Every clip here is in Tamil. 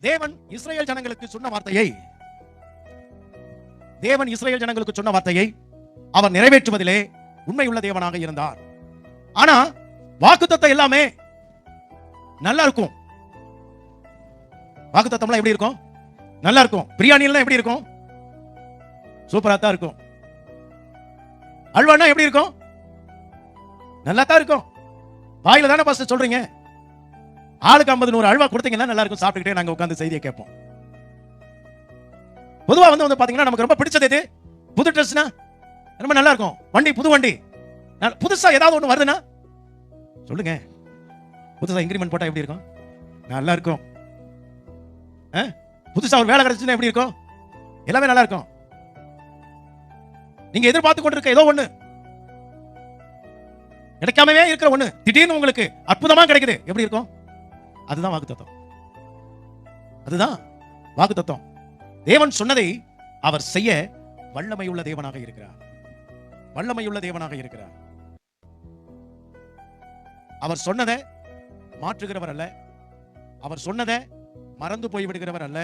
தேவன் இஸ்ரவேல் ஜனங்களுக்கு சொன்ன வார்த்தையை அவர் நிறைவேற்றுவதிலே உண்மையுள்ள தேவனாக இருந்தார். ஆனா வாக்குத்தத்தம் எல்லாமே நல்லா இருக்கும். வாக்குத்தத்தம்லாம் எப்படி இருக்கும்? நல்லா இருக்கும். பிரியாணி எல்லாம் எப்படி இருக்கும்? சூப்பரா தான் இருக்கும். அல்வானா எப்படி இருக்கும்? நல்லா தான் இருக்கும். வாயில தானே பாஸ்டர் சொல்றீங்க. ஆளுக்கு 50-100 அல்வா கொடுத்தீங்கன்னா நல்லா இருக்கும். சாப்பிட்டுக்கிட்டே நாங்க உட்கார்ந்து செய்தியை கேட்போம். பொதுவா வந்து பாத்தீங்கன்னா நமக்கு ரொம்ப பிடிச்சது எது? புது ட்ரெஸ்னா ரொம்ப நல்லா இருக்கும். வண்டி, புது வண்டி, புதுசா ஏதாவது ஒண்ணு வருதுன்னா சொல்லுங்க. புதுசா இன்கிரிமெண்ட் போட்டா எப்படி இருக்கும்? நல்லா இருக்கும். புதுசா ஒரு வேலை கிடைச்சுன்னா எப்படி இருக்கும்? எல்லாமே நல்லா இருக்கும். நீங்க எதிர்பார்த்து கொண்டிருக்க ஏதோ ஒண்ணு கிடைக்காமவே இருக்கிற ஒண்ணு திடீர்னு உங்களுக்கு அற்புதமா கிடைக்குது, எப்படி இருக்கும்? அதுதான் வாக்குத்தத்தம். அதுதான் வாக்குத்தத்தம். தேவன் சொன்னதை அவர் செய்ய வல்லமையுள்ள தேவனாக இருக்கிறார். வல்லமையுள்ள தேவனாக இருக்கிறார். அவர் சொன்னதை மாற்றுகிறவர் அல்ல. அவர் சொன்னதை மறந்து போய் விடுகிறவர் அல்ல.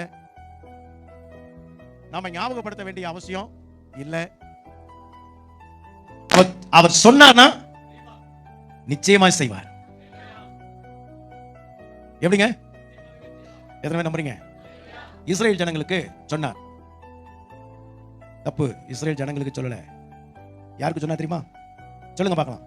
நாம ஞாபகப்படுத்த வேண்டிய அவசியம் இல்ல. அவர் சொன்னார்னா நிச்சயமா செய்வார். எப்படிங்க? எத்தனை நம்புறீங்க? இஸ்ரேல் ஜனங்களுக்கு சொன்னார். தப்பு, இஸ்ரேல் ஜனங்களுக்கு சொல்லல. யாருக்கு சொன்னா தெரியுமா? சொல்லுங்க பார்க்கலாம்.